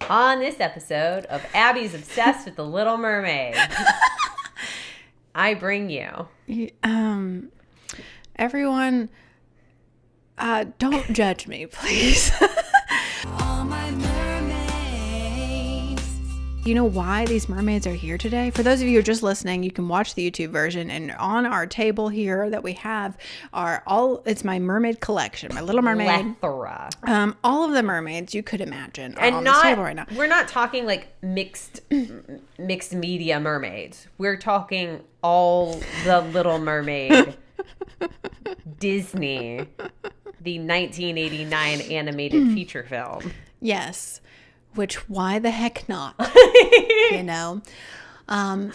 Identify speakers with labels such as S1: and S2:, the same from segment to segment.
S1: On this episode of Abby's Obsessed with the Little Mermaid, I bring you...
S2: Everyone, don't judge me, please. All my mermaids. You know why these mermaids are here today? For those of you who are just listening, you can watch the YouTube version. And on our table here that we have it's my mermaid collection, my Little Mermaid.
S1: Plethora.
S2: All of the mermaids you could imagine are
S1: and
S2: on this table right now.
S1: We're not talking like mixed media mermaids. We're talking all the Little Mermaid. Disney, the 1989 animated feature film.
S2: Yes. Which, why the heck not? You know?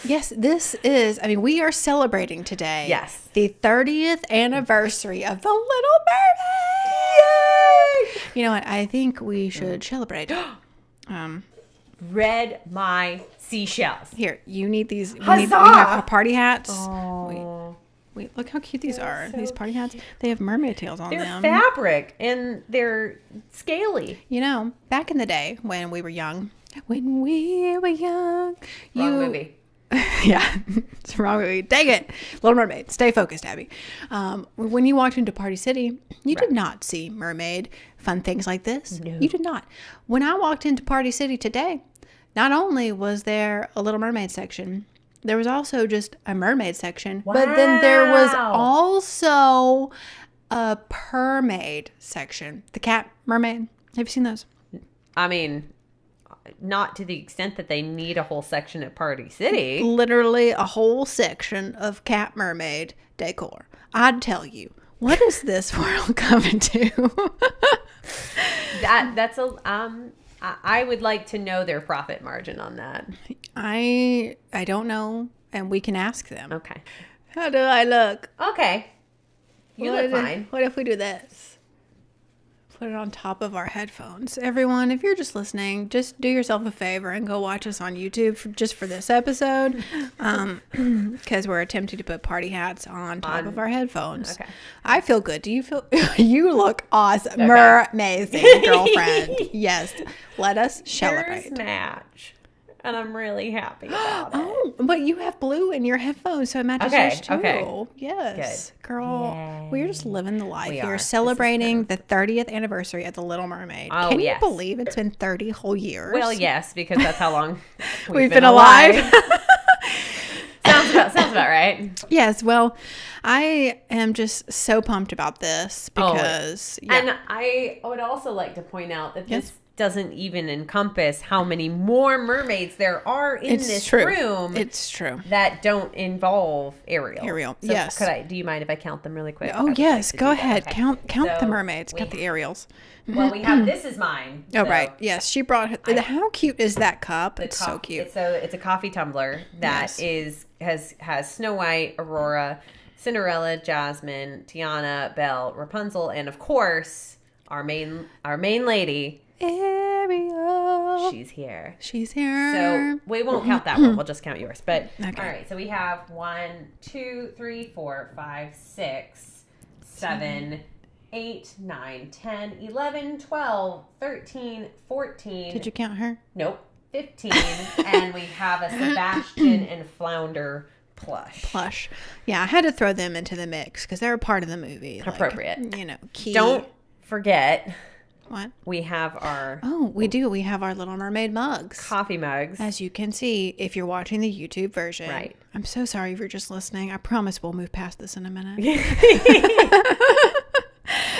S2: Yes, this is, we are celebrating today.
S1: Yes.
S2: The 30th anniversary of The Little Mermaid. Yay! You know what? I think we should celebrate.
S1: Red my seashells.
S2: Here, you need these. We
S1: Huzzah!
S2: we have our party hats.
S1: Oh.
S2: Wait, look how cute these are.
S1: So
S2: these party hats.
S1: cute.
S2: They have mermaid tails on them.
S1: They're fabric and they're scaly.
S2: You know, back in the day when we were young. Wrong
S1: movie.
S2: Yeah, it's a wrong movie. Dang it. Little Mermaid. Stay focused, Abby. When you walked into Party City, you did not see mermaid fun things like this.
S1: No.
S2: You did not. When I walked into Party City today, not only was there a Little Mermaid section, there was also just a mermaid section.
S1: Wow.
S2: But then there was also a permaid section. The cat mermaid. Have you seen those?
S1: Not to the extent that they need a whole section at Party City.
S2: Literally a whole section of cat mermaid decor. I'd tell you, what is this world coming to?
S1: I would like to know their profit margin on that.
S2: I don't know, and we can ask them.
S1: Okay.
S2: How do I look?
S1: Okay. You look fine.
S2: What if we do this? Put it on top of our headphones. Everyone, if you're just listening, just do yourself a favor and go watch us on YouTube just for this episode. Because we're attempting to put party hats on top of our headphones. Okay. I feel good. Do you feel? You look awesome. Okay. Amazing, girlfriend. Yes. Let us celebrate.
S1: Yours match. And I'm really happy about it.
S2: Oh, but you have blue in your headphones, so it matches yours too. Okay. Yes. Good. Girl, yay. We're just living the life here, celebrating the 30th anniversary of The Little Mermaid.
S1: Oh,
S2: Can you believe it's been 30 whole years?
S1: Well, yes, because that's how long
S2: we've been alive.
S1: Sounds about right.
S2: Yes, well, I am just so pumped about this because...
S1: And I would also like to point out that this doesn't even encompass how many more mermaids there are in this room.
S2: It's true.
S1: That don't involve Ariel. So
S2: yes.
S1: Do you mind if I count them really quick?
S2: Oh, yes. Go ahead. Okay. Count the mermaids. Count the Ariels.
S1: Well, we have, this is mine.
S2: Oh, right. Yes. She brought her. How cute is that cup? It's so cute.
S1: It's a coffee tumbler that has Snow White, Aurora, Cinderella, Jasmine, Tiana, Belle, Rapunzel, and of course, our main lady,
S2: Ariel.
S1: She's here.
S2: So
S1: we won't count that one. We'll just count yours. But all right. So we have 1, 2, 3, 4, 5, 6, 7, 8, 9, 10, 11, 12, 13, 14.
S2: Did you count her?
S1: Nope. 15. And we have a Sebastian and Flounder plush.
S2: Yeah, I had to throw them into the mix because they're a part of the movie.
S1: Appropriate.
S2: Key.
S1: Don't forget.
S2: What?
S1: We have our...
S2: Oh, we do. We have our Little Mermaid mugs.
S1: Coffee mugs.
S2: As you can see, if you're watching the YouTube version.
S1: Right.
S2: I'm so sorry if you're just listening. I promise we'll move past this in a minute.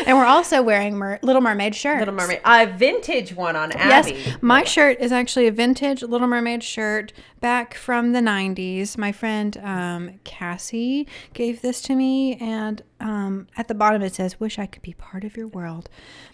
S2: And we're also wearing Little Mermaid shirts.
S1: Little Mermaid. A vintage one on Abbey.
S2: Yes, my shirt is actually a vintage Little Mermaid shirt back from the 90s. My friend Cassie gave this to me, and at the bottom it says, "Wish I could be part of your world."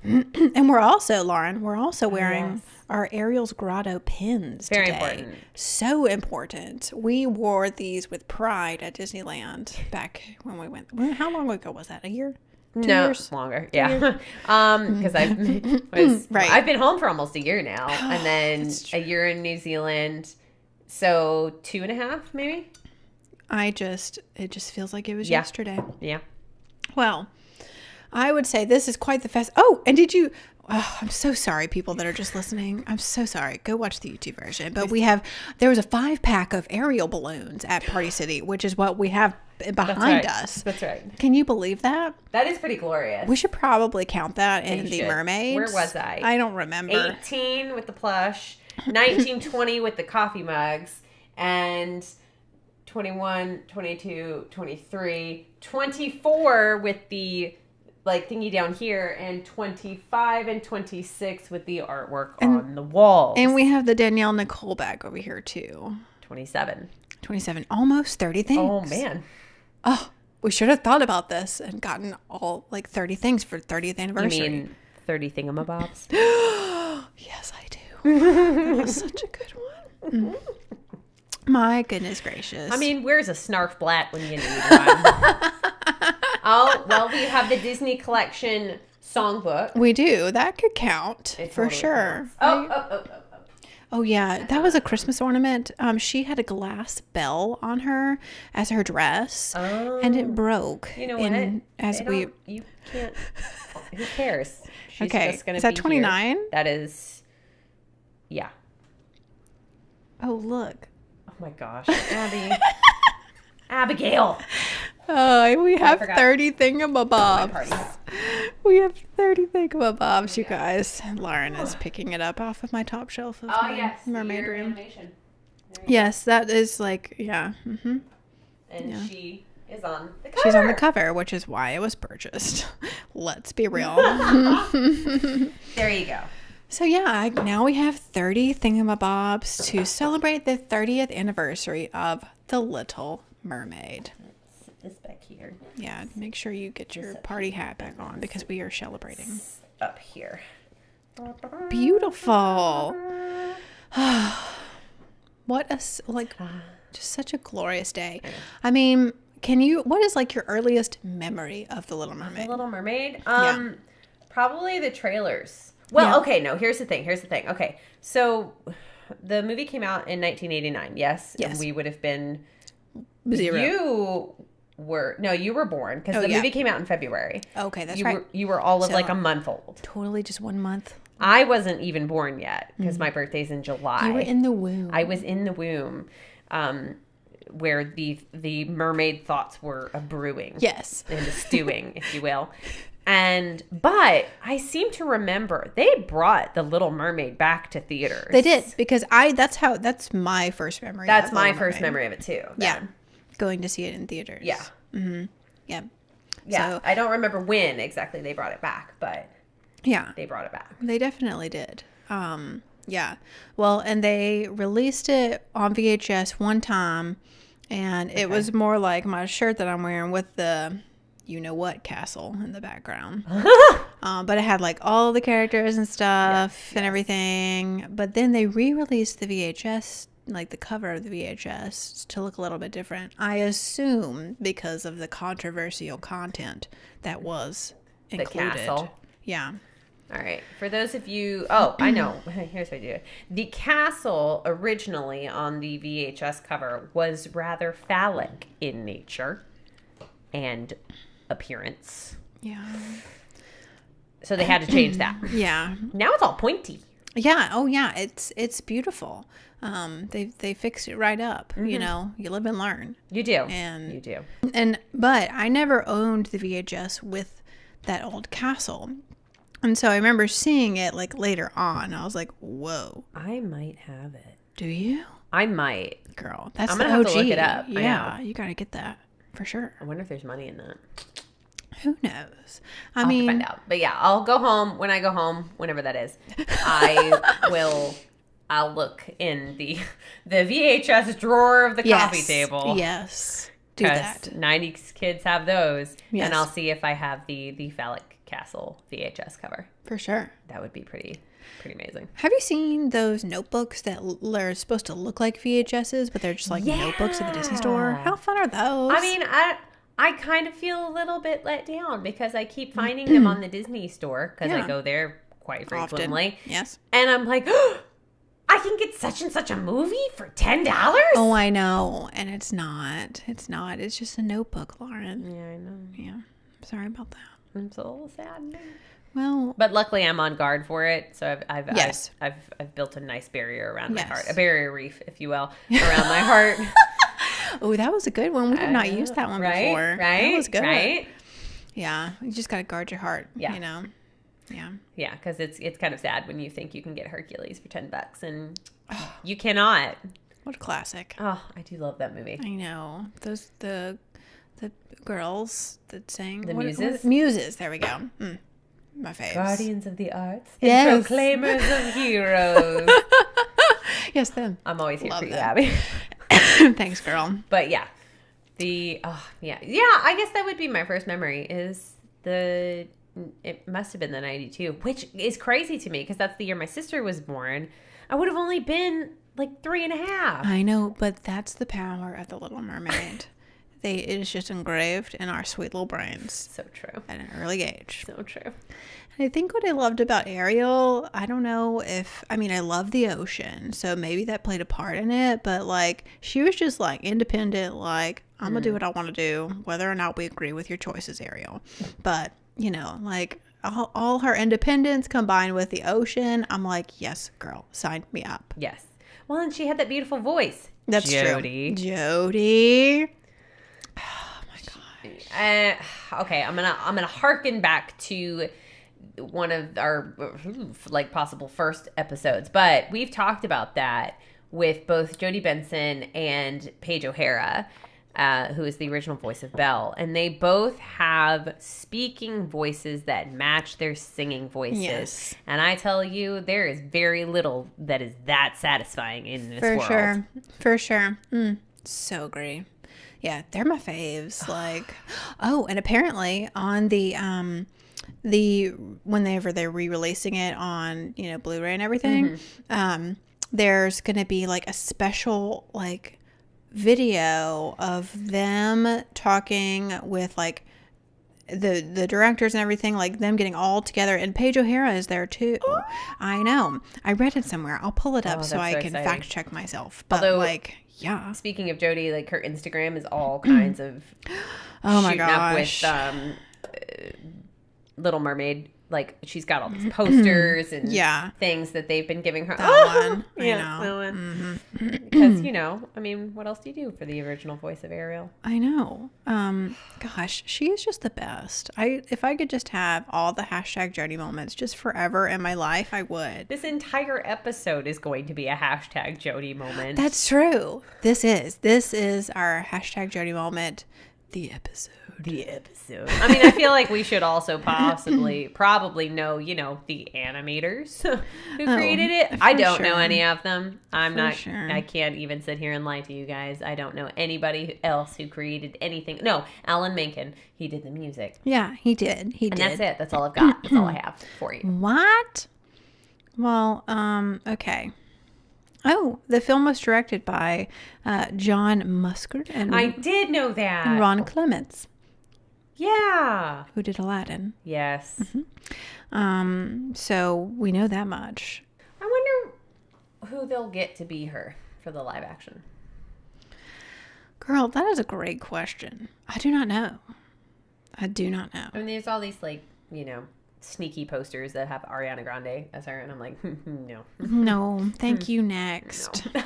S2: And we're also, Lauren, wearing our Ariel's Grotto pins
S1: Very
S2: today.
S1: important.
S2: So important. We wore these with pride at Disneyland back when we went. How long ago was that? A year? 2 years?
S1: Longer. Yeah. Because I've been home for almost a year now, and then a year in New Zealand. So 2.5, maybe. It
S2: just feels like it was yesterday.
S1: Yeah.
S2: Well, I would say this is quite the fest. Oh, and Oh, I'm so sorry, people that are just listening. I'm so sorry. Go watch the YouTube version. But there was a 5-pack of aerial balloons at Party City, which is what we have behind us.
S1: That's right.
S2: Can you believe that?
S1: That is pretty glorious.
S2: We should probably count that in the Mermaids.
S1: Where was I?
S2: I don't remember.
S1: 18 with the plush, 19, 20 with the coffee mugs, and 21, 22, 23, 24 with the like thingy down here, and 25 and 26 with the artwork on the walls.
S2: And we have the Danielle Nicole bag over here too.
S1: 27.
S2: Almost 30 things.
S1: Oh, man.
S2: Oh, we should have thought about this and gotten all like 30 things for 30th anniversary.
S1: You mean 30 thingamabobs?
S2: Yes, I do. That was such a good one. My goodness gracious.
S1: I mean, where's a Snarf Blat when you need one? Oh, well, we have the Disney Collection songbook.
S2: We do. That could count for
S1: totally
S2: sure. Oh, yeah. That was a Christmas ornament. She had a glass bell on her as her dress, and it broke.
S1: You know what? You can't. Who cares? She's
S2: okay.
S1: Just gonna
S2: is that
S1: be
S2: 29?
S1: Here. That is. Yeah.
S2: Oh, look.
S1: Oh my gosh, Abby. Abigail.
S2: We have 30 thingamabobs. We have 30 thingamabobs, you guys. Lauren is picking it up off of my top shelf of my mermaid room. Yes, that is like, yeah. Mm-hmm.
S1: And she is on the cover.
S2: She's on the cover, which is why it was purchased. Let's be real.
S1: There you go.
S2: So yeah, now we have 30 thingamabobs to celebrate the 30th anniversary of The Little Mermaid.
S1: This back here.
S2: Yeah, make sure you get your party hat back on because we are celebrating.
S1: Up here.
S2: Beautiful. What a, like, just such a glorious day. I mean, what is like your earliest memory of The Little Mermaid?
S1: The Little Mermaid? Probably the trailers. Well, okay, no, here's the thing. Okay, so the movie came out in 1989, yes?
S2: Yes.
S1: And we would have been...
S2: 0.
S1: You were born because the movie came out in February.
S2: Okay, that's right.
S1: You were all of like a month old.
S2: Totally just 1 month.
S1: I wasn't even born yet because my birthday's in July.
S2: You were in the womb.
S1: I was in the womb, where the mermaid thoughts were a brewing.
S2: Yes.
S1: And a stewing, if you will. But I seem to remember they brought The Little Mermaid back to theaters.
S2: They did because that's my first memory.
S1: That's my first memory of it too.
S2: Yeah. Going to see it in theaters.
S1: Yeah.
S2: Mm-hmm. Yeah.
S1: Yeah.
S2: So,
S1: I don't remember when exactly they brought it back, but
S2: yeah,
S1: they brought it back.
S2: They definitely did. Yeah. Well, and they released it on VHS one time, and it was more like my shirt that I'm wearing with the you-know-what castle in the background. But it had like all the characters and stuff and everything. But then they re-released the VHS, like the cover of the VHS, to look a little bit different. I assume because of the controversial content that was included.
S1: The castle.
S2: Yeah.
S1: All right. For those of you... Oh, I know. Here's what I do. The castle originally on the VHS cover was rather phallic in nature and appearence.
S2: Yeah.
S1: So they had to change that.
S2: Yeah.
S1: Now it's all pointy.
S2: Yeah. Oh, yeah. It's beautiful. They fixed it right up.
S1: Mm-hmm.
S2: You know, you live and learn.
S1: You do.
S2: And
S1: you do.
S2: But I never owned the VHS with that old castle. And so I remember seeing it like later on. I was like, whoa.
S1: I might have it.
S2: Do you?
S1: I might.
S2: Girl, that's
S1: I'm
S2: the
S1: gonna
S2: OG.
S1: have to look it up.
S2: Yeah, you got to get that for sure.
S1: I wonder if there's money in that.
S2: Who knows?
S1: I'll have to find out. But yeah, I'll go home. When I go home, whenever that is, I'll look in the VHS drawer of the coffee table.
S2: Yes. Do that.
S1: 90s kids have those.
S2: Yes.
S1: And I'll see if I have the phallic castle VHS cover.
S2: For sure.
S1: That would be pretty amazing.
S2: Have you seen those notebooks that are supposed to look like VHSs, but they're just like notebooks at the Disney store? How fun are those?
S1: I mean, I kind of feel a little bit let down because I keep finding them on the Disney store because I go there quite frequently.
S2: Often. Yes.
S1: And I'm like, I can get such and such a movie for $10?
S2: Oh, I know. And it's not. It's not. It's just a notebook, Lauren.
S1: Yeah, I know.
S2: Yeah. Sorry about that.
S1: I'm so sad.
S2: Well,
S1: but luckily I'm on guard for it. So
S2: Yes.
S1: I've built a nice barrier around my
S2: Yes.
S1: heart, a barrier reef, if you will, around my heart.
S2: oh, that was a good one. We have not used that one before.
S1: Right?
S2: That was good.
S1: Right?
S2: Yeah. You just got to guard your heart.
S1: Yeah.
S2: You know? Yeah.
S1: Yeah, because it's kind of sad when you think you can get Hercules for $10 and you cannot.
S2: What a classic.
S1: Oh, I do love that movie.
S2: I know. Those, the girls that sang.
S1: The Muses?
S2: Muses. There we go. My faves.
S1: Guardians of the arts.
S2: Yes.
S1: And proclaimers of heroes.
S2: Yes, them.
S1: I'm always here
S2: Love
S1: for you,
S2: them.
S1: Abby.
S2: Thanks, girl.
S1: But yeah. I guess that would be my first memory is it must have been the 92, which is crazy to me because that's the year my sister was born. I would have only been like 3.5.
S2: I know, but that's the power of the Little Mermaid. It is just engraved in our sweet little brains.
S1: So true.
S2: At an early age.
S1: So true.
S2: And I think what I loved about Ariel, I don't know I love the ocean, so maybe that played a part in it, but like she was just like independent, like I'm gonna do what I want to do, whether or not we agree with your choices, Ariel. But, you know, like all her independence combined with the ocean, I'm like, yes, girl, sign me up.
S1: Yes. Well, and she had that beautiful voice.
S2: That's
S1: Jody.
S2: true. Jody. Oh my gosh.
S1: Okay, I'm gonna harken back to one of our like possible first episodes, but we've talked about that with both Jodie Benson and Paige O'Hara, who is the original voice of Belle, and they both have speaking voices that match their singing voices. Yes. And I tell you, there is very little that is that satisfying in this world.
S2: For sure. So great. Yeah, they're my faves. Like, and apparently on whenever they're re-releasing it on, you know, Blu-ray and everything, there's gonna be like a special like video of them talking with like the directors and everything, like them getting all together, and Paige O'Hara is there too. I know, I read it somewhere. I'll pull it up so I can fact check myself. But although, like, yeah,
S1: speaking of Jodie, like her Instagram is all kinds of
S2: oh my gosh
S1: up with Little Mermaid. Like she's got all these posters and things that they've been giving her.
S2: That one, I know.
S1: Because you know, I mean, what else do you do for the original voice of Ariel?
S2: I know. Gosh, she is just the best. If I could just have all the hashtag Jodie moments just forever in my life, I would.
S1: This entire episode is going to be a hashtag Jodie moment.
S2: That's true. This is our hashtag Jodie moment. The episode.
S1: I mean, I feel like we should also probably know, you know, the animators who created it. I don't know any of them. I can't even sit here and lie to you guys. I don't know anybody else who created anything. No, Alan Menken. He did the music.
S2: Yeah, he did. And
S1: that's it. That's all I've got. That's all I have for you.
S2: What? Well, okay. Oh, the film was directed by John Musker. And
S1: I did know that.
S2: And Ron Clements.
S1: Yeah.
S2: Who did Aladdin.
S1: Yes.
S2: So we know that much.
S1: I wonder who they'll get to be her for the live action.
S2: Girl, that is a great question. I do not know. I mean,
S1: there's all these, like, you know, sneaky posters that have Ariana Grande as her, and I'm like, no.
S2: No, thank you, next.
S1: No.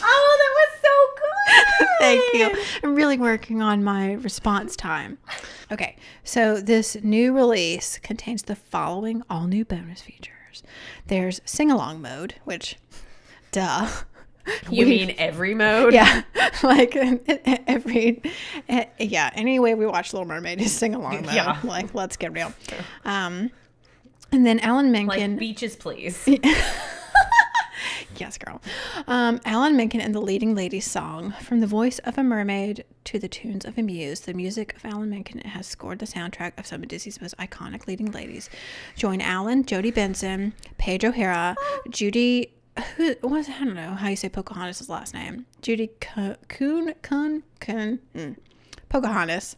S1: Oh, that was so good.
S2: Thank you. I'm really working on my response time. Okay, so this new release contains the following all new bonus features. There's sing-along mode, which, duh.
S1: You mean every mode?
S2: Yeah, like any way we watch Little Mermaid is sing-along mode. Yeah. Like, let's get real. And then Alan Menken.
S1: Like, beaches, please.
S2: Yes, girl. Alan Menken and the Leading Ladies song, From the Voice of a Mermaid to the Tunes of a Muse. The music of Alan Menken has scored the soundtrack of some of Disney's most iconic leading ladies. Join Alan, Jodie Benson, Paige O'Hara, Judy... I don't know how you say Pocahontas' last name. Judy Pocahontas.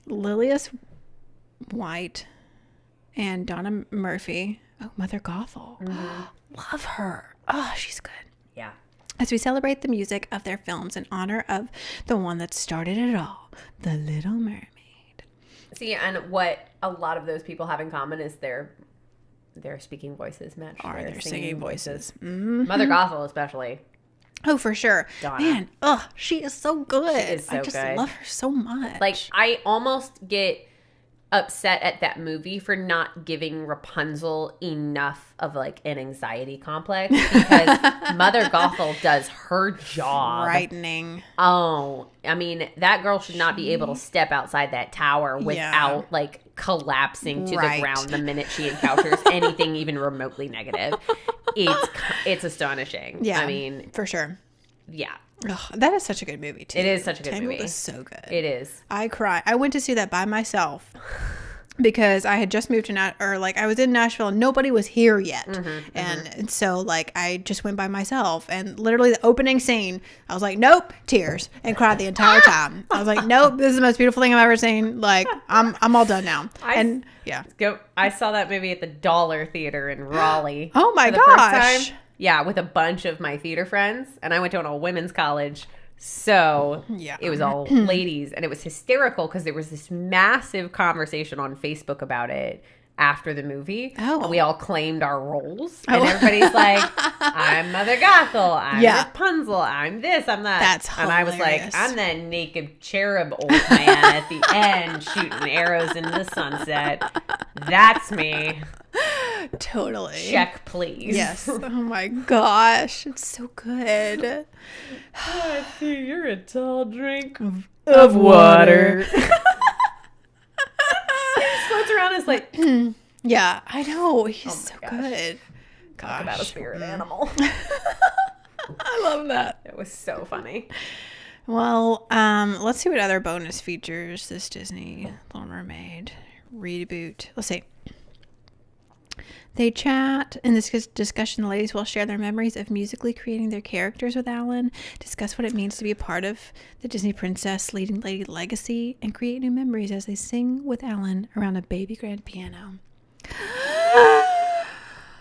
S2: Lilias White and Donna Murphy. Oh, Mother Gothel. Love her. Oh, she's good.
S1: Yeah.
S2: As we celebrate the music of their films in honor of the one that started it all, The Little Mermaid.
S1: See, and what a lot of those people have in common is their speaking voices match their singing voices.
S2: Mm-hmm.
S1: Mother Gothel especially.
S2: Oh, for sure.
S1: Donna.
S2: Man, she is so good.
S1: She is so
S2: I just
S1: good.
S2: love her so much.
S1: Like, I almost get upset at that movie for not giving Rapunzel enough of, like, an anxiety complex, because Mother Gothel does her job.
S2: Frightening.
S1: Oh, I mean, that girl should not be able to step outside that tower without, like, collapsing to the ground the minute she encounters anything even remotely negative. It's astonishing.
S2: Yeah,
S1: I mean,
S2: for sure.
S1: Yeah.
S2: Ugh, that is such a good movie, too.
S1: It is such a good
S2: Tangled
S1: movie.
S2: is so good.
S1: It is.
S2: I cry. I went to see that by myself because I had just moved to I was in Nashville and nobody was here yet. And so, like, I just went by myself, and literally the opening scene, I was like, nope, tears, and cried the entire time. I was like, nope, this is the most beautiful thing I've ever seen. Like, I'm all done now.
S1: I saw that movie at the Dollar Theater in Raleigh.
S2: Oh my
S1: for the first
S2: gosh.
S1: time. Yeah, with a bunch of my theater friends, and I went to an all-women's college, so it was all ladies, and it was hysterical because there was this massive conversation on Facebook about it after the movie. And we all claimed our roles, and everybody's like, I'm Mother Gothel, I'm Rapunzel, I'm this, I'm that.
S2: That's
S1: and I was like, I'm that naked cherub old man at the end shooting arrows into the sunset. That's me.
S2: Totally.
S1: Check, please.
S2: Yes. Oh my gosh. It's so good.
S1: I see you're a tall drink of water. He floats around as like...
S2: Yeah, I know. He's so good.
S1: Talk about a spirit animal.
S2: I love that.
S1: It was so funny.
S2: Well, let's see what other bonus features this Disney Little Mermaid reboot. Let's see. They chat. In this discussion, the ladies will share their memories of musically creating their characters with Alan, discuss what it means to be a part of the Disney princess leading lady legacy, and create new memories as they sing with Alan around a baby grand piano.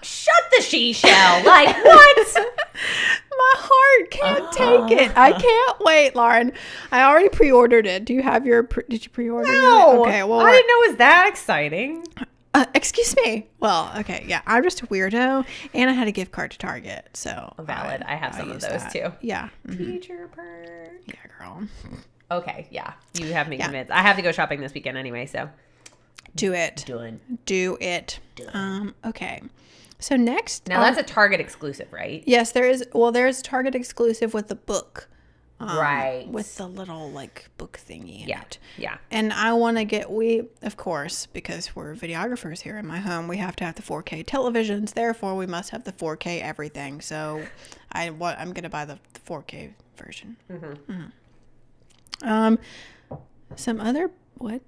S1: Shut the she-shell. Like, what?
S2: My heart can't take it. I can't wait, Lauren. I already pre-ordered it. Do you have your... did you pre-order
S1: No.
S2: it? Okay, well...
S1: I didn't know it was that exciting.
S2: Excuse me. Well, okay, yeah. I'm just a weirdo, and I had a gift card to Target, so...
S1: Valid. I have some of those, too.
S2: Yeah.
S1: Teacher perk.
S2: Yeah, girl.
S1: Okay, yeah. You have me convinced. I have to go shopping this weekend anyway, so...
S2: Do it.
S1: Done.
S2: Do it. Okay. So next...
S1: Now, that's a Target exclusive, right?
S2: Yes, there is... Well, there's Target exclusive with the book.
S1: Right.
S2: With the little, like, book thingy in it. Yeah. And I want to get... of course, because we're videographers here in my home, we have to have the 4K televisions. Therefore, we must have the 4K everything. So, I'm going to buy the 4K version. Some other... What?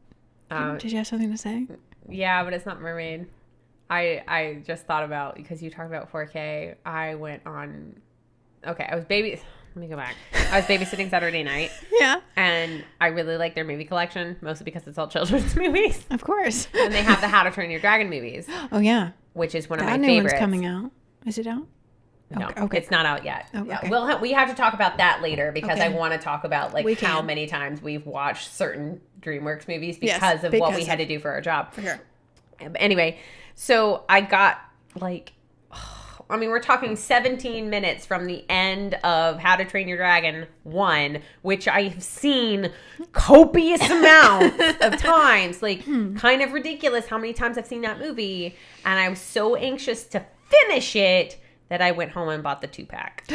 S2: Did you have something to say?
S1: Yeah, but it's not Mermaid. I just thought about, because you talked about 4K, I went on... Okay, let me go back. I was babysitting Saturday night.
S2: Yeah.
S1: And I really like their movie collection, mostly because it's all children's movies.
S2: Of course.
S1: And they have the How to Train Your Dragon movies.
S2: Oh, yeah.
S1: Which is one of my
S2: that
S1: favorites.
S2: new one's coming out. Is it out?
S1: No,
S2: okay.
S1: It's not out yet.
S2: Oh,
S1: yeah,
S2: okay.
S1: we have to talk about that later, because
S2: Okay.
S1: I want to talk about how many times we've watched certain DreamWorks movies because of what we had to do for our job.
S2: For sure.
S1: Anyway, so I got we're talking 17 minutes from the end of How to Train Your Dragon 1, which I've seen copious amounts of times. Like, kind of ridiculous how many times I've seen that movie. And I was so anxious to finish it that I went home and bought the 2-pack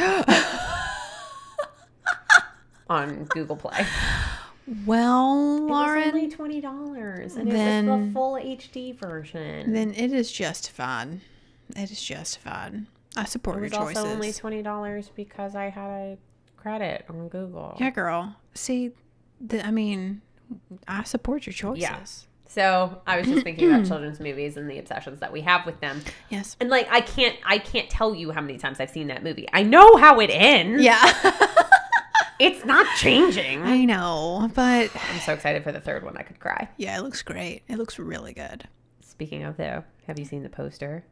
S1: on Google Play.
S2: Well, Lauren,
S1: it was only $20, and it was the full HD version.
S2: Then it is just fun. It is just fun. I support your choices.
S1: It was also only $20 because I had a credit on Google.
S2: Yeah, girl. See, I support your choices.
S1: Yeah. So I was just thinking about children's movies and the obsessions that we have with them.
S2: Yes.
S1: And I can't tell you how many times I've seen that movie. I know how it ends.
S2: Yeah.
S1: It's not changing.
S2: I know, but
S1: I'm so excited for the third one. I could cry.
S2: Yeah, it looks great. It looks really good.
S1: Speaking of, though, have you seen the poster?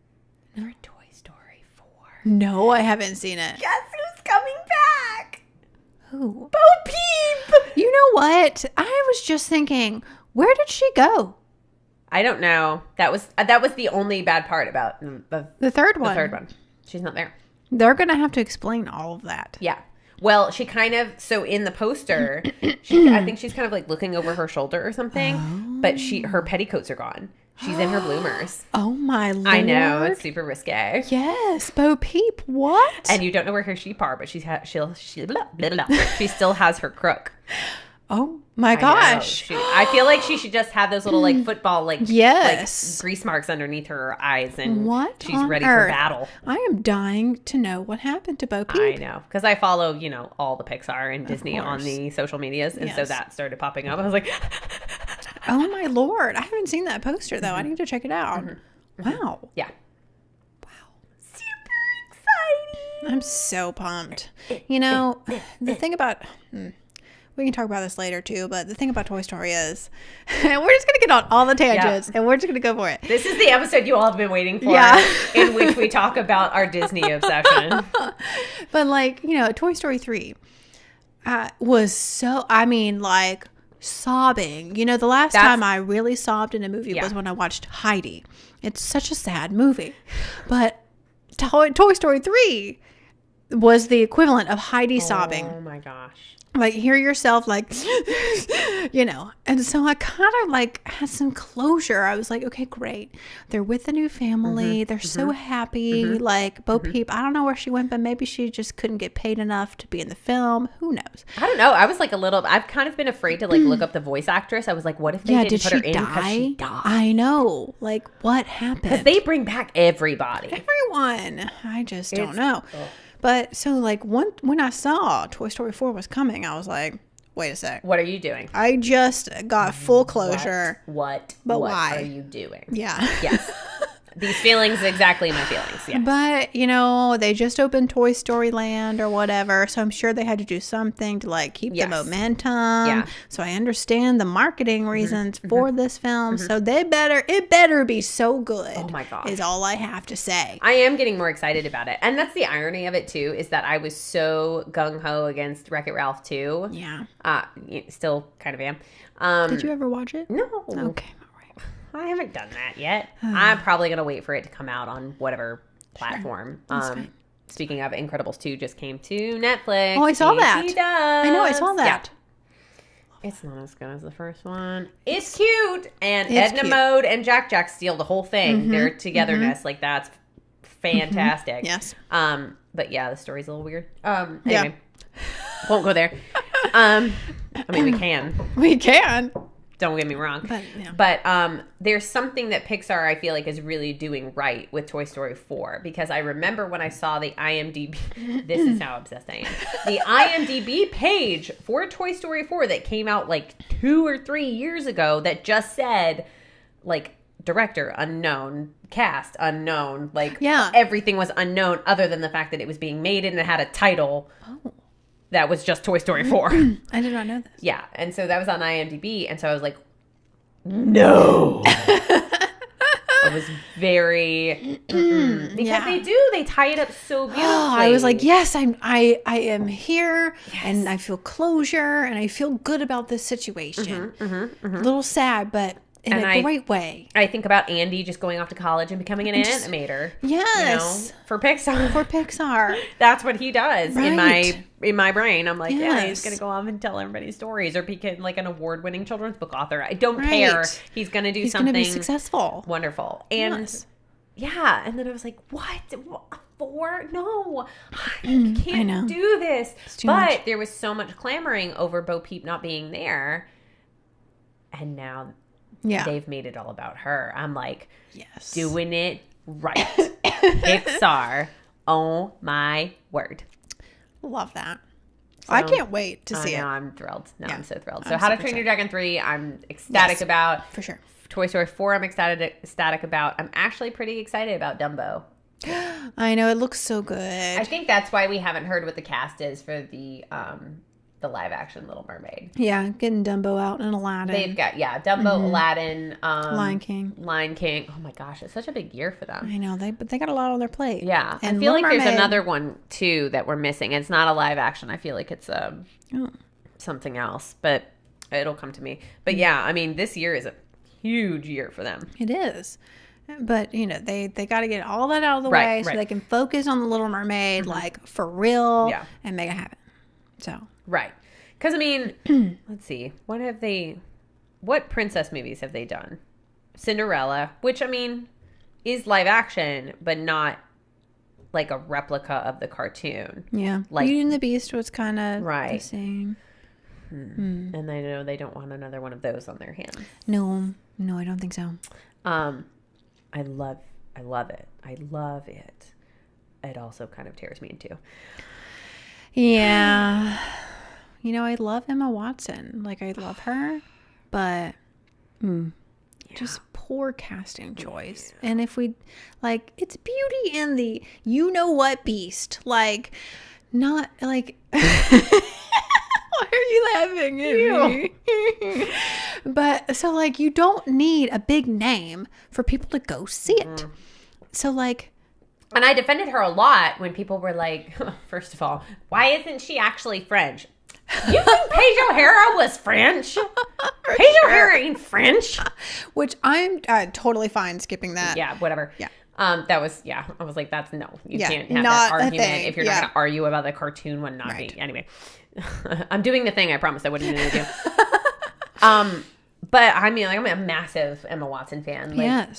S2: No.
S1: Toy Story 4.
S2: No, I haven't seen it.
S1: Guess who's coming back?
S2: Who?
S1: Bo Peep!
S2: You know what? I was just thinking, Where did she go?
S1: I don't know. That was the only bad part about
S2: The third one.
S1: The third one. She's not there.
S2: They're going to have to explain all of that.
S1: Yeah. Well, she kind of, so in the poster, I think she's kind of like looking over her shoulder or something, but her petticoats are gone. She's in her bloomers.
S2: Oh my Lord.
S1: I know, it's super risque.
S2: Yes, Bo Peep, what?
S1: And you don't know where her sheep are, but she still has her crook.
S2: Oh my gosh.
S1: I feel like she should just have those little like football like grease marks underneath her eyes, and she's ready for battle.
S2: I am dying to know what happened to Bo Peep.
S1: I know, because I follow all the Pixar and Disney on the social medias, and so that started popping up. I was like,
S2: oh my Lord, I haven't seen that poster though. I need to check it out. Wow.
S1: Yeah. Wow. Super exciting.
S2: I'm so pumped. The thing about we can talk about this later too, but the thing about Toy Story is, and we're just going to get on all the tangents and we're just going to go for it.
S1: This is the episode you all have been waiting for, in which we talk about our Disney obsession.
S2: But Toy Story 3 was so, sobbing. The last time I really sobbed in a movie was when I watched Heidi. It's such a sad movie. But Toy Story 3 was the equivalent of Heidi sobbing.
S1: Oh my gosh.
S2: Hear yourself, and so I kind of had some closure. I was like, okay, great. They're with a new family. They're so happy. Bo Peep, I don't know where she went, but maybe she just couldn't get paid enough to be in the film. Who knows?
S1: I don't know. I was I've kind of been afraid to look up the voice actress. I was like, what if they didn't put her in because she died?
S2: I know. What happened?
S1: Because they bring back everybody.
S2: Everyone. I just don't know. But so when I saw Toy Story 4 was coming, I was like, wait a sec.
S1: What are you doing?
S2: I just got full closure.
S1: What
S2: why?
S1: Are you doing?
S2: Yeah.
S1: Yes. These feelings, exactly my feelings. Yeah.
S2: But, they just opened Toy Story Land or whatever. So I'm sure they had to do something to keep the momentum. Yeah. So I understand the marketing reasons for this film. So it better be so good.
S1: Oh my gosh.
S2: Is all I have to say.
S1: I am getting more excited about it. And that's the irony of it too, is that I was so gung-ho against Wreck-It Ralph 2.
S2: Yeah.
S1: Still kind of am.
S2: Did you ever watch it?
S1: No.
S2: Okay.
S1: I haven't done that yet. I'm probably going to wait for it to come out on whatever platform. Speaking of, Incredibles 2 just came to Netflix.
S2: Oh, I saw that.
S1: I
S2: know, I saw that.
S1: Yeah. It's not as good as the first one. It's cute. And Edna Mode and Jack steal the whole thing. Their togetherness, that's fantastic.
S2: Yes.
S1: But yeah, the story's a little weird. Anyway, won't go there. We can.
S2: We can.
S1: Don't get me wrong. But there's something that Pixar, I feel like, is really doing right with Toy Story 4. Because I remember when I saw the IMDb, this is how obsessed I am. The IMDb page for Toy Story 4 that came out 2 or 3 years ago that just said, director unknown, cast unknown. Everything was unknown other than the fact that it was being made and it had a title.
S2: Oh.
S1: That was just Toy Story 4.
S2: I did not know this.
S1: Yeah. And so that was on IMDb. And so I was like, no. I was very... because they tie it up so beautifully.
S2: Oh, I was like, yes, I am here. Yes. And I feel closure. And I feel good about this situation. A little sad, but... in a great way.
S1: I think about Andy just going off to college and becoming an animator.
S2: Yes.
S1: For Pixar.
S2: For Pixar.
S1: That's what he does in my brain. I'm like,
S2: yes.
S1: He's going to go off and tell everybody stories or be an award-winning children's book author. I don't care. He's going to do something.
S2: He's going to be successful.
S1: Wonderful. And and then I was like, what? 4? No. I can't do this. But there was so much clamoring over Bo Peep not being there. And now... they've made it all about her. I'm like, yes, doing it right. Pixar. Oh my word.
S2: Love that. So, I can't wait to see it.
S1: I'm thrilled. I'm so thrilled. So How to Train Your Dragon 3, I'm ecstatic about.
S2: For sure.
S1: Toy Story 4, I'm ecstatic about. I'm actually pretty excited about Dumbo.
S2: I know. It looks so good.
S1: I think that's why we haven't heard what the cast is for the live action Little Mermaid.
S2: Yeah, getting Dumbo out and Aladdin.
S1: They've got Dumbo, Aladdin,
S2: Lion King.
S1: Oh my gosh, it's such a big year for them.
S2: I know, but they got a lot on their plate.
S1: Yeah, and I feel like Mermaid, there's another one too that we're missing. It's not a live action. I feel like it's something else. But It'll come to me. But yeah, I mean, this year is a huge year for them.
S2: It is. But, they got to get all that out of the way so they can focus on The Little Mermaid, like, for real, and make it happen. So.
S1: Right. Because, I mean, let's see. What princess movies have they done? Cinderella, which, I mean, is live action, but not like a replica of the cartoon.
S2: Yeah. Like, Beauty and the Beast was kind of the same.
S1: And I know they don't want another one of those on their hands.
S2: No, I don't think so.
S1: I love it. I love it. It also kind of tears me in two.
S2: Yeah. I love Emma Watson. Like, I love her, but just poor casting choice. Yeah. And if we, like, it's Beauty and the you-know-what Beast. Like, not, like... Why are you laughing at me? But, so, like, you don't need a big name for people to go see it. So, like...
S1: And I defended her a lot when people were like, first of all, why isn't she actually French? You think Paige O'Hara was French? Paige O'Hara ain't French.
S2: Which I'm totally fine skipping that.
S1: Yeah, whatever.
S2: Yeah.
S1: That was, I was like, you can't have that argument if you're not going to argue about the cartoon one not being. Anyway, I'm doing the thing I promised I wouldn't do. But I mean, like, I'm a massive Emma Watson fan. Like,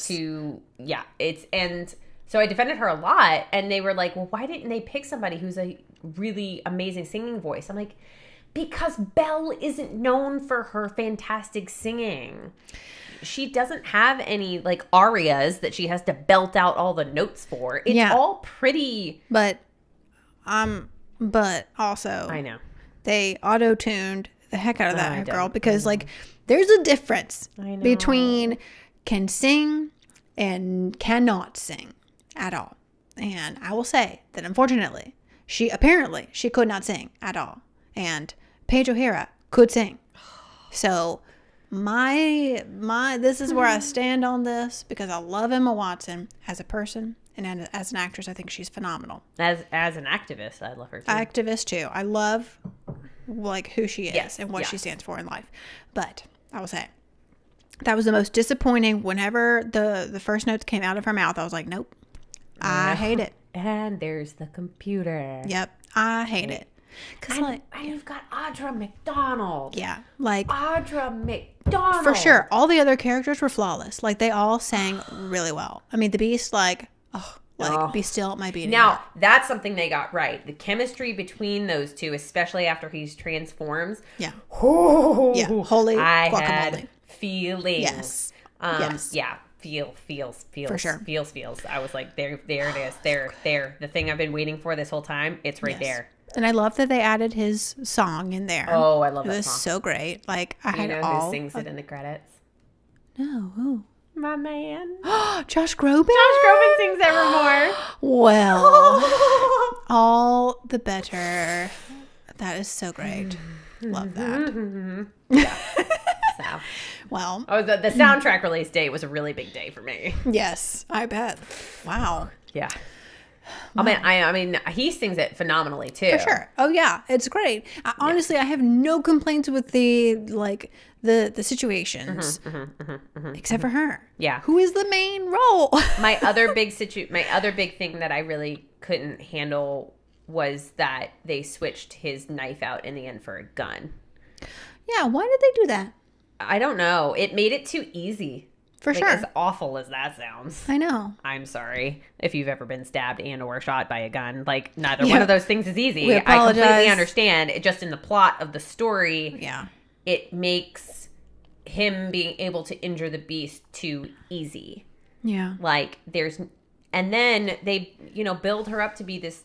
S1: so I defended her a lot, and they were like, well, why didn't they pick somebody who's a really amazing singing voice? I'm like, because Belle isn't known for her fantastic singing. She doesn't have any, like, arias that she has to belt out all the notes for. It's all pretty.
S2: But also,
S1: I know,
S2: they auto-tuned the heck out of that girl because, like, there's a difference between can sing and cannot sing at all. And I will say that, unfortunately, she could not sing at all. And Paige O'Hara could sing. So this is where I stand on this, because I love Emma Watson as a person, and as an actress, I think she's phenomenal.
S1: As an activist, I love her too.
S2: Activist too. I love, like, who she is and what she stands for in life. But I will say that was the most disappointing. Whenever the first notes came out of her mouth, I was like, nope, I hate it.
S1: And there's the computer.
S2: Yep, I hate it.
S1: And you've got Audra McDonald.
S2: Yeah, like
S1: Audra McDonald.
S2: For sure. All the other characters were flawless. Like, they all sang really well. I mean, the Beast, be still my beauty.
S1: Now, that's something they got right. The chemistry between those two, especially after he transforms.
S2: Yeah.
S1: Holy
S2: guacamole.
S1: Had feelings.
S2: Yes.
S1: Yeah. Feels.
S2: For sure.
S1: Feels. I was like, there it is. There. The thing I've been waiting for this whole time. It's right there.
S2: And I love that they added his song in there.
S1: Oh, I love that song.
S2: It was so great. Like, I had
S1: who sings it in the credits?
S2: No, who?
S1: My man.
S2: Josh Groban?
S1: Josh Groban sings Evermore.
S2: Well, all the better. That is so great. Love that.
S1: Yeah. So.
S2: Well.
S1: Oh, the soundtrack release date was a really big day for me.
S2: Yes, I bet. Wow.
S1: Yeah. I mean, he sings it phenomenally too.
S2: For sure. Oh yeah, it's great. Honestly, I have no complaints with the situations, except for her.
S1: Yeah.
S2: Who is the main role?
S1: My other big thing that I really couldn't handle was that they switched his knife out in the end for a gun.
S2: Yeah. Why did they do that?
S1: I don't know. It made it too easy.
S2: For sure.
S1: As awful as that sounds.
S2: I know.
S1: I'm sorry if you've ever been stabbed and or shot by a gun. Like, neither one of those things is easy.
S2: We apologize.
S1: I completely understand. It just in the plot of the story, it makes him being able to injure the Beast too easy.
S2: Yeah.
S1: Like, and then they, build her up to be this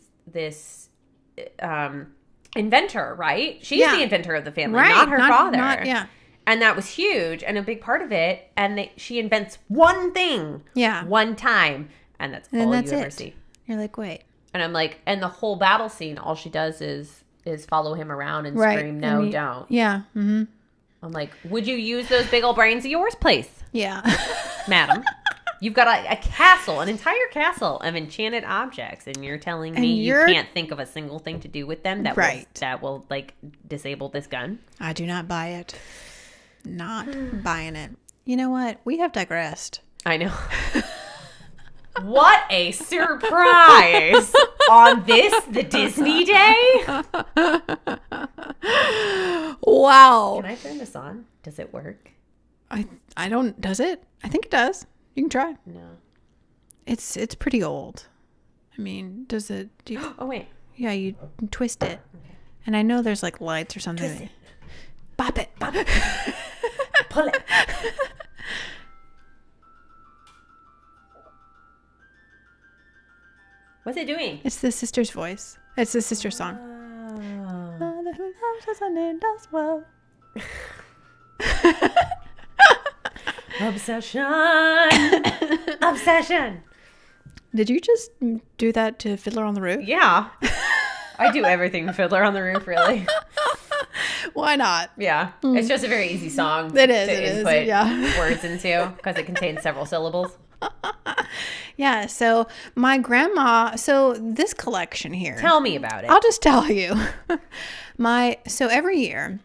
S1: inventor, right? She's the inventor of the family, not her father. And that was huge and a big part of it. And she invents one thing.
S2: Yeah.
S1: One time. And that's all you ever see.
S2: You're like, wait.
S1: And I'm like, and the whole battle scene, all she does is follow him around and scream, no, don't.
S2: Yeah. Mm-hmm.
S1: I'm like, would you use those big old brains of yours, please?
S2: Yeah.
S1: Madam. You've got a castle, an entire castle of enchanted objects. And you're telling me you can't think of a single thing to do with them that will like, disable this gun?
S2: I do not buy it. Not buying it. You know what? We have digressed.
S1: I know. What a surprise on the Disney day.
S2: Wow.
S1: Can I turn this on? Does it work?
S2: I don't, does it? I think it does. You can try.
S1: No.
S2: It's pretty old. I mean, does it?
S1: Oh, wait.
S2: Yeah, you twist it. Okay. And I know there's like lights or something.
S1: Twist it.
S2: Bop it.
S1: Bop it. Pull it. What's it doing?
S2: It's the sister's voice. It's the sister's song. Father who loves us and named us well.
S1: Obsession. Obsession. Did
S2: you just do that to Fiddler on the Roof?
S1: Yeah. I do everything to Fiddler on the Roof, really.
S2: Why not?
S1: Yeah. It's just a very easy song
S2: it is,
S1: to input words into because it contains several syllables.
S2: Yeah, so my grandma, so this collection here.
S1: Tell me about it.
S2: I'll just tell you. So every year,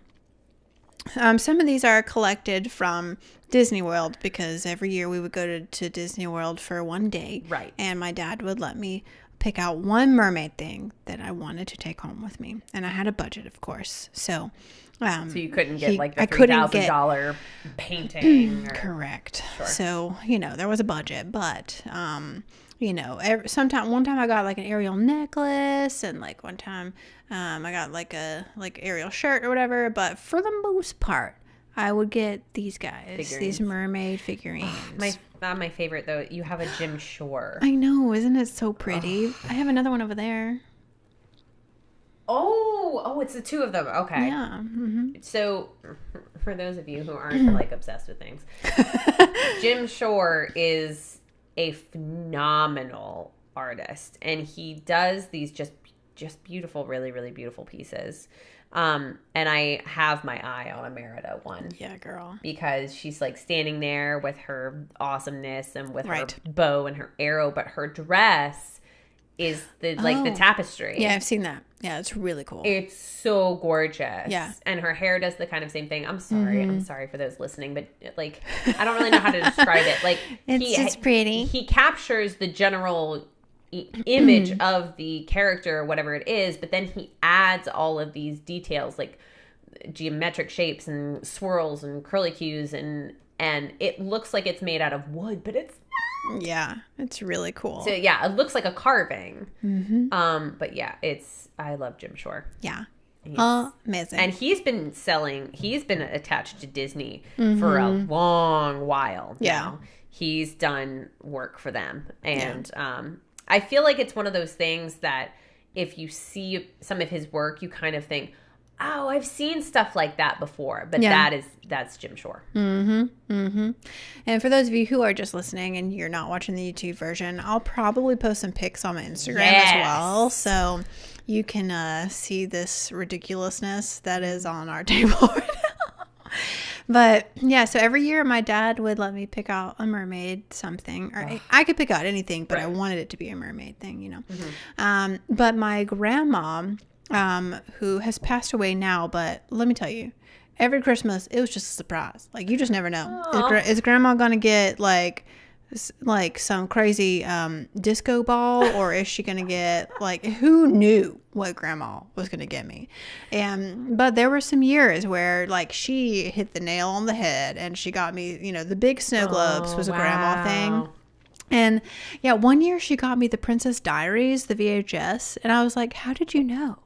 S2: some of these are collected from Disney World because every year we would go to Disney World for one day.
S1: Right.
S2: And my dad would let me pick out one mermaid thing that I wanted to take home with me. And I had a budget, of course. So
S1: you couldn't get like the $3,000 painting.
S2: Correct.
S1: Sure.
S2: So, there was a budget, but, one time I got like an Ariel necklace and like one time I got like a Ariel shirt or whatever. But for the most part, I would get these guys, these mermaid figurines.
S1: My favorite, though, you have a Jim Shore.
S2: I know. Isn't it so pretty? I have another one over there.
S1: Oh, it's the two of them. Okay.
S2: Yeah. Mm-hmm.
S1: So, for those of you who aren't like obsessed with things, Jim Shore is a phenomenal artist, and he does these just beautiful, really, really beautiful pieces. And I have my eye on a Merida one.
S2: Yeah, girl.
S1: Because she's like standing there with her awesomeness and with
S2: right.
S1: her bow and her arrow, but her dress is the tapestry.
S2: Yeah, I've seen that. Yeah, it's really cool.
S1: It's so gorgeous.
S2: Yeah.
S1: And her hair does the kind of same thing. I'm sorry. Mm-hmm. I'm sorry for those listening, but like, I don't really know how to describe it. Like,
S2: it's just pretty.
S1: He captures the general image of the character or whatever it is, but then he adds all of these details like geometric shapes and swirls and curlicues and it looks like it's made out of wood, but it's not.
S2: Yeah, it's really cool.
S1: So yeah, it looks like a carving.
S2: Mm-hmm.
S1: But yeah, I love Jim Shore.
S2: Yeah. Amazing.
S1: And he's been attached to Disney for a long while now. He's done work for them. And I feel like it's one of those things that if you see some of his work, you kind of think, oh, I've seen stuff like that before. But that's Jim Shore.
S2: Mm-hmm. Mm-hmm. And for those of you who are just listening and you're not watching the YouTube version, I'll probably post some pics on my Instagram as well. So you can see this ridiculousness that is on our table right now. But yeah, so every year my dad would let me pick out a mermaid something, or I could pick out anything, but I wanted it to be a mermaid thing, Mm-hmm. But my grandma, who has passed away now, but let me tell you, every Christmas it was just a surprise. Like, you just never know. Is grandma gonna get like some crazy disco ball, or is she gonna get like, who knew what grandma was gonna get me? But there were some years where like she hit the nail on the head and she got me, the big snow globes was a grandma thing. And yeah, one year she got me the Princess Diaries, the VHS, and I was like, how did you know?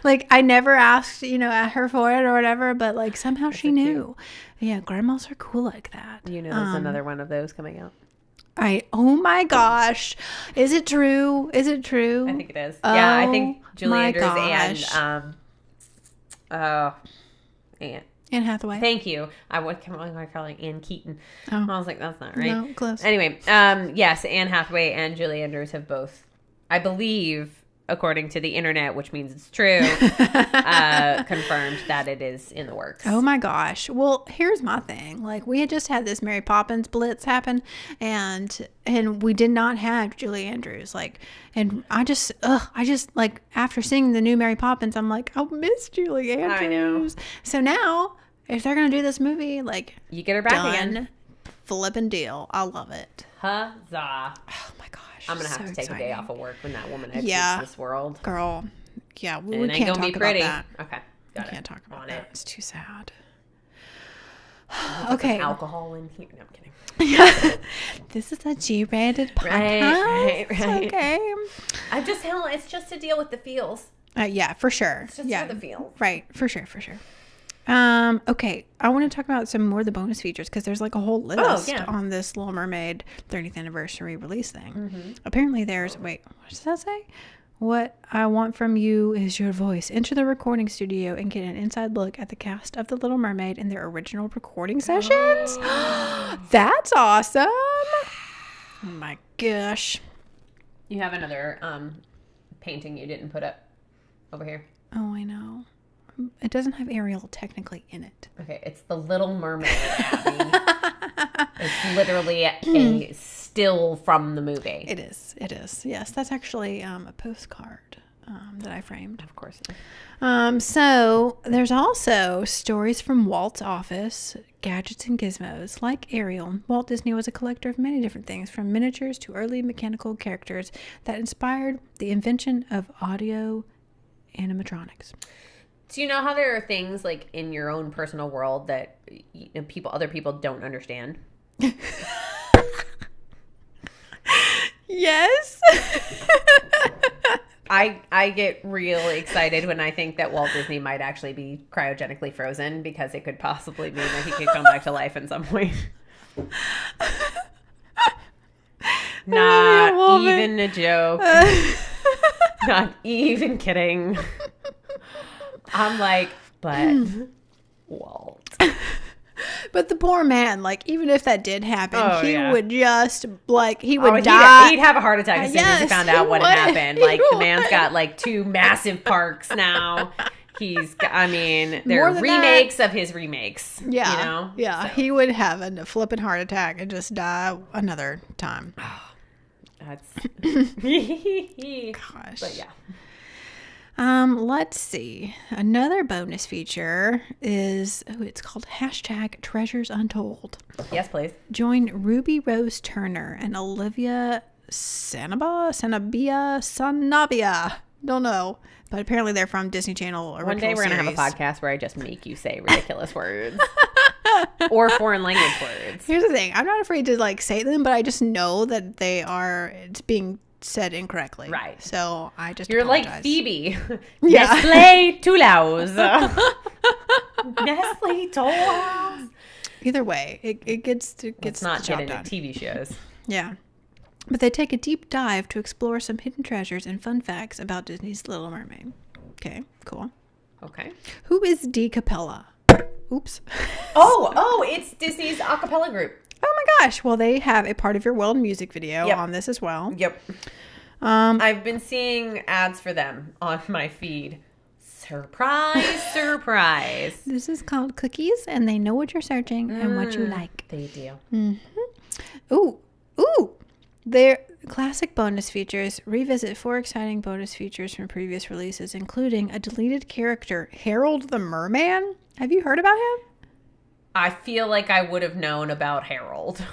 S2: Like I never asked, at her for it or whatever, but like somehow she knew. Yeah, grandmas are cool like that.
S1: There's another one of those coming out.
S2: Oh my gosh. Is it true? I think
S1: it is. Yeah, I think Julie Andrews and
S2: Anne Hathaway.
S1: Thank you. I was calling Anne Keaton.
S2: Oh.
S1: I was like, that's not right.
S2: No, close.
S1: Anyway, yes, Anne Hathaway and Julie Andrews have both, I believe, according to the internet, which means it's true, confirmed that it is in the works.
S2: Oh my gosh. Well, here's my thing. Like, we had just had this Mary Poppins blitz happen, and we did not have Julie Andrews. Like, and I just like, after seeing the new Mary Poppins, I'm like, I'll miss Julie Andrews.
S1: I know.
S2: So now If they're going to do this movie, like,
S1: you get her back again.
S2: Flippin' deal. I love it.
S1: Huzzah.
S2: Oh my gosh.
S1: I'm going to have to take a day off of work when that woman exits this world.
S2: Girl. Yeah, we
S1: and
S2: can't talk about that.
S1: Okay.
S2: We can't talk about that. It's too sad. Okay.
S1: Alcohol in here. No, I'm kidding.
S2: Yeah. This is a G-rated podcast.
S1: Right.
S2: Okay.
S1: It's just to deal with the feels.
S2: Yeah, for sure.
S1: It's just for the feels.
S2: Right. For sure. Okay. I want to talk about some more of the bonus features because there's like a whole list on this Little Mermaid 30th anniversary release thing. Mm-hmm. Apparently there's, what does that say? What I want from you is your voice. Enter the recording studio and get an inside look at the cast of The Little Mermaid in their original recording sessions. That's awesome. Oh my gosh.
S1: You have another painting you didn't put up over here.
S2: Oh, I know. It doesn't have Ariel technically in it.
S1: Okay, it's The Little Mermaid, Abbey. It's literally a still from the movie.
S2: It is. Yes, that's actually a postcard that I framed.
S1: Of course.
S2: So there's also stories from Walt's office, gadgets and gizmos. Like Ariel, Walt Disney was a collector of many different things, from miniatures to early mechanical characters that inspired the invention of audio animatronics.
S1: Do you know how there are things like in your own personal world that other people don't understand?
S2: Yes.
S1: I get really excited when I think that Walt Disney might actually be cryogenically frozen because it could possibly mean that he could come back to life at some point. Not even a joke. Not even kidding. I'm like, but Walt.
S2: But the poor man, like, even if that did happen, he would just, like, he would die.
S1: He'd have a heart attack as soon as he found out what had happened. Like, the man's got, like, 2 massive parks now. They're remakes of his remakes.
S2: Yeah.
S1: You know?
S2: Yeah. So. He would have a flipping heart attack and just die another time.
S1: That's...
S2: Gosh.
S1: But, yeah.
S2: Let's see. Another bonus feature is, it's called #TreasuresUntold.
S1: Yes, please.
S2: Join Ruby Rose Turner and Olivia Sanabia. Don't know. But apparently they're from Disney Channel original
S1: One day we're going to have a podcast where I just make you say ridiculous words. Or foreign language words.
S2: Here's the thing. I'm not afraid to, like, say them, but I just know that it's being said incorrectly.
S1: Right.
S2: So I just
S1: You're
S2: apologize.
S1: like Phoebe.
S2: Yeah.
S1: Nestle Toulouse. Nestle Toulouse.
S2: Either way, it gets
S1: Let's not
S2: the job
S1: get into
S2: done.
S1: TV shows.
S2: Yeah. But they take a deep dive to explore some hidden treasures and fun facts about Disney's Little Mermaid. Okay, cool.
S1: Okay.
S2: Who is Dee Capella? Oops.
S1: Oh, it's Disney's a cappella group.
S2: Oh my gosh. Well, they have a Part of Your World music video on this as well.
S1: Yep. I've been seeing ads for them on my feed. Surprise, surprise.
S2: This is called Cookies, and they know what you're searching and what you like.
S1: They do.
S2: Mm-hmm. Ooh. Their classic bonus features revisit 4 exciting bonus features from previous releases, including a deleted character, Harold the Merman. Have you heard about him?
S1: I feel like I would have known about Harold.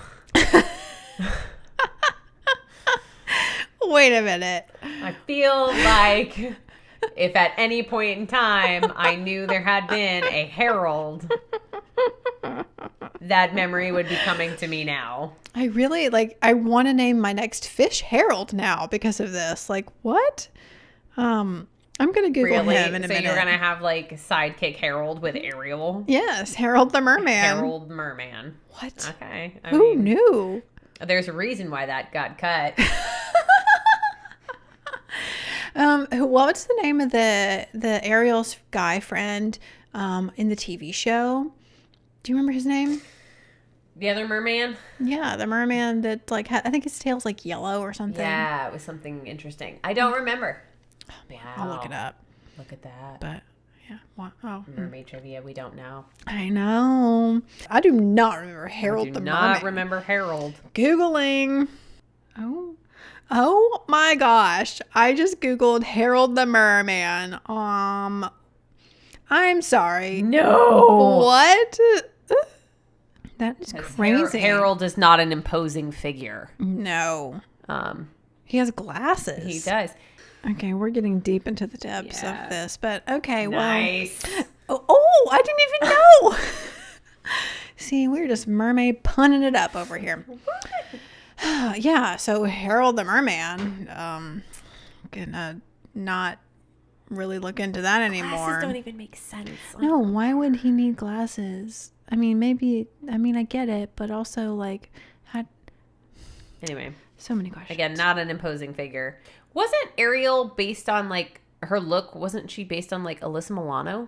S2: Wait a minute.
S1: I feel like if at any point in time I knew there had been a Harold, that memory would be coming to me now.
S2: I really, I want to name my next fish Harold now because of this. Like, what? I'm going to Google him in a minute.
S1: So you're going to have, sidekick Harold with Ariel?
S2: Yes, Harold the Merman.
S1: Harold Merman.
S2: What?
S1: Okay.
S2: Who knew?
S1: There's a reason why that got cut.
S2: What's the name of the Ariel's guy friend in the TV show? Do you remember his name?
S1: The other merman?
S2: Yeah, the merman that I think his tail's yellow or something.
S1: Yeah, it was something interesting. I don't remember.
S2: Oh man, I'll look it up.
S1: Look at that.
S2: But yeah, wow.
S1: Mermaid trivia, we don't know.
S2: I know. I do not remember Harold the Merman.
S1: I do not remember Harold.
S2: Googling. Oh my gosh. I just Googled Harold the Merman. I'm sorry.
S1: No.
S2: What? That is crazy.
S1: Harold is not an imposing figure.
S2: No. He has glasses.
S1: He does.
S2: Okay, we're getting deep into the depths of this, but okay,
S1: Nice.
S2: well. Oh, I didn't even know. See, we're just mermaid punning it up over here. Yeah, so Harold the Merman, gonna not really look into that anymore.
S1: Glasses don't even make sense.
S2: No, why would he need glasses? I mean, I get it, but also like,
S1: anyway,
S2: so many questions.
S1: Again, not an imposing figure. Wasn't Ariel based on like her look? Wasn't she based on like Alyssa Milano?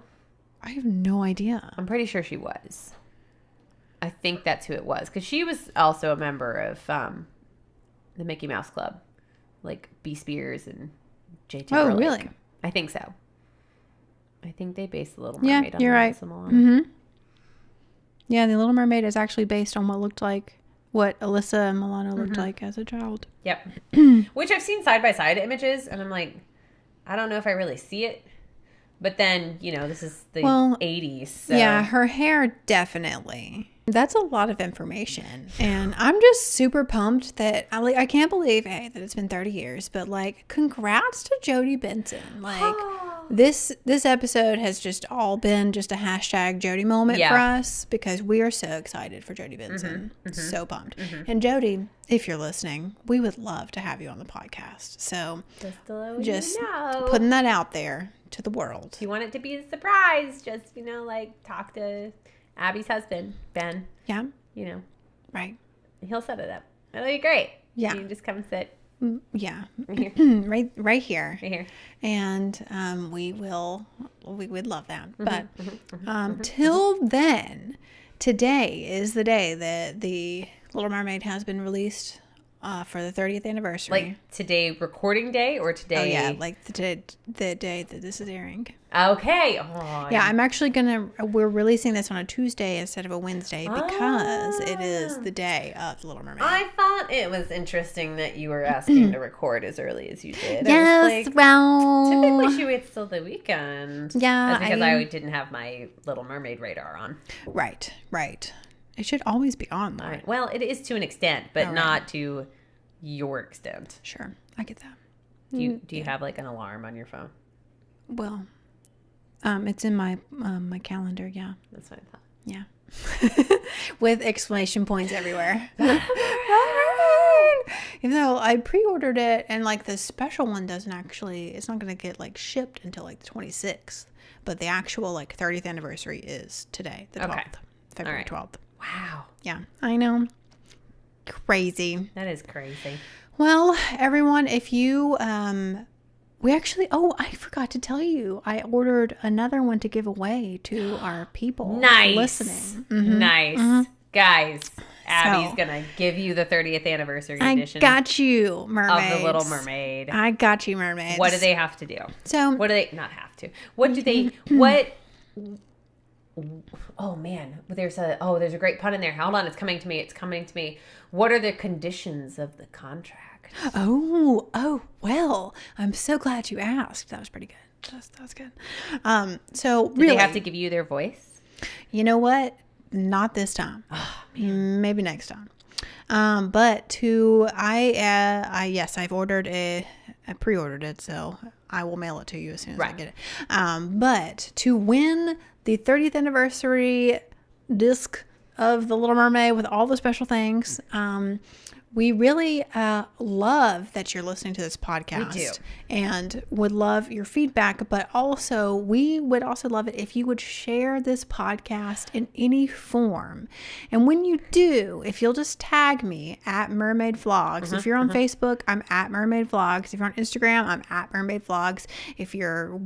S2: I have no idea.
S1: I'm pretty sure she was. I think that's who it was because she was also a member of the Mickey Mouse Club, like B. Spears and J.T.
S2: Oh,
S1: Burlake.
S2: really?
S1: I think so. I think they based the Little Mermaid on
S2: you're right.
S1: Alyssa Milano.
S2: Mm-hmm. Yeah, the Little Mermaid is actually based on what Alyssa Milano looked like as a child.
S1: Yep. Which I've seen side by side images, and I'm like, I don't know if I really see it. But then, this is the 80s. So.
S2: Yeah, her hair definitely. That's a lot of information. And I'm just super pumped that I can't believe that it's been 30 years, but like congrats to Jodie Benson. Like this episode has just all been just a hashtag Jodie moment for us because we are so excited for Jodie Benson. So pumped. And Jodie, if you're listening, we would love to have you on the podcast. So just putting that out there to the world.
S1: If you want it to be a surprise, just talk to Abby's husband, Ben.
S2: Yeah.
S1: Right. He'll set it up. It'll be great.
S2: Yeah.
S1: You can just come sit.
S2: Yeah.
S1: Right here.
S2: right here.
S1: Right here.
S2: And we would love that. But till then, today is the day that the Little Mermaid has been released for the 30th anniversary.
S1: Like today recording day or today?
S2: Oh, yeah. Like the day that this is airing.
S1: Okay. Oh,
S2: yeah, I'm actually we're releasing this on a Tuesday instead of a Wednesday because it is the day of the Little Mermaid.
S1: I thought it was interesting that you were asking to record as early as you did.
S2: Yes, well.
S1: Typically she waits till the weekend.
S2: Yeah.
S1: That's because I didn't have my Little Mermaid radar on.
S2: Right. It should always be on, though.
S1: Right. Well, it is to an extent, but not to your extent.
S2: Sure. I get that.
S1: Do you have like an alarm on your phone?
S2: Well, it's in my my calendar, yeah.
S1: That's what I thought.
S2: Yeah. With exclamation points everywhere. Even though I pre-ordered it and like the special one it's not going to get like shipped until like the 26th. But the actual like 30th anniversary is today, the 12th. February 12th.
S1: Wow.
S2: Yeah, I know. Crazy.
S1: That is crazy.
S2: Well, everyone, if you I forgot to tell you, I ordered another one to give away to our people listening.
S1: Nice. Guys, Abby's going to give you the 30th anniversary edition.
S2: I got you, Mermaid.
S1: Of the Little Mermaid.
S2: I got you, Mermaid.
S1: What do they have to do?
S2: So,
S1: what do they not have to? What do they what Oh man, there's a great pun in there. Hold on, it's coming to me. What are the conditions of the contract?
S2: Oh, well, I'm so glad you asked. That was pretty good. That was good. So
S1: Do
S2: really,
S1: they have to give you their voice?
S2: You know what? Not this time.
S1: Oh,
S2: maybe next time. But I've ordered I pre-ordered it, so I will mail it to you as soon as I get it. But to win the 30th anniversary disc of The Little Mermaid with all the special things, we really love that you're listening to this podcast.
S1: We do.
S2: And would love your feedback, but also we would also love it if you would share this podcast in any form. And when you do, if you'll just tag me at Mermaid Vlogs. If you're on Facebook, I'm at Mermaid Vlogs. If you're on Instagram, I'm at Mermaid Vlogs. If you're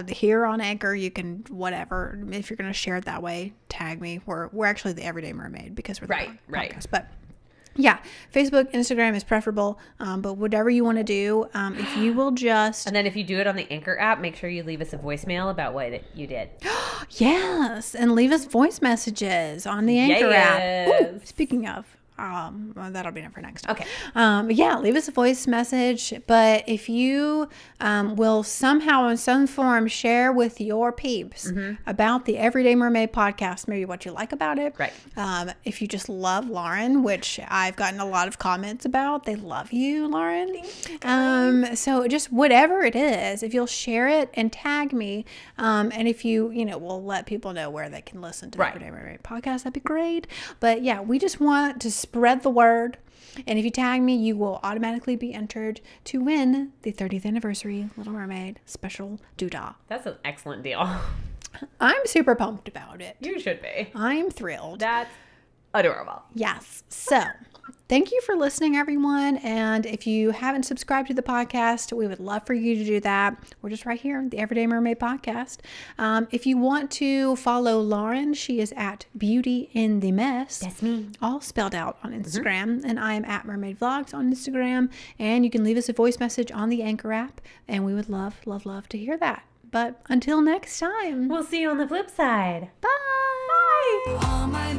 S2: here on Anchor, you can whatever. If you're going to share it that way, tag me. We're actually the Everyday Mermaid because we're the podcast. But yeah, Facebook, Instagram is preferable, but whatever you want to do, if you will just...
S1: And then if you do it on the Anchor app, make sure you leave us a voicemail about what you did.
S2: Yes, and leave us voice messages on the Anchor app. Ooh, speaking of, Well, that'll be for next time.
S1: Okay.
S2: But yeah, leave us a voice message. But if you will somehow in some form share with your peeps about the Everyday Mermaid podcast, maybe what you like about it.
S1: Right.
S2: If you just love Lauren, which I've gotten a lot of comments about, they love you, Lauren. So just whatever it is, if you'll share it and tag me, and if you we'll let people know where they can listen to the Everyday Mermaid podcast, that'd be great. But yeah, we just want to spread the word. And if you tag me, you will automatically be entered to win the 30th anniversary Little Mermaid special doodah.
S1: That's an excellent deal.
S2: I'm super pumped about it.
S1: You should be.
S2: I'm thrilled.
S1: That's adorable.
S2: Yes. So thank you for listening, everyone. And if you haven't subscribed to the podcast, we would love for you to do that. We're just right here, the Everyday Mermaid podcast. If you want to follow Lauren, she is at Beauty in the Mess.
S1: That's me.
S2: All spelled out on Instagram. And I am at Mermaid Vlogs on Instagram. And you can leave us a voice message on the Anchor app. And we would love, love, love to hear that. But until next time.
S1: We'll see you on the flip side.
S2: Bye.
S1: Bye.
S3: All my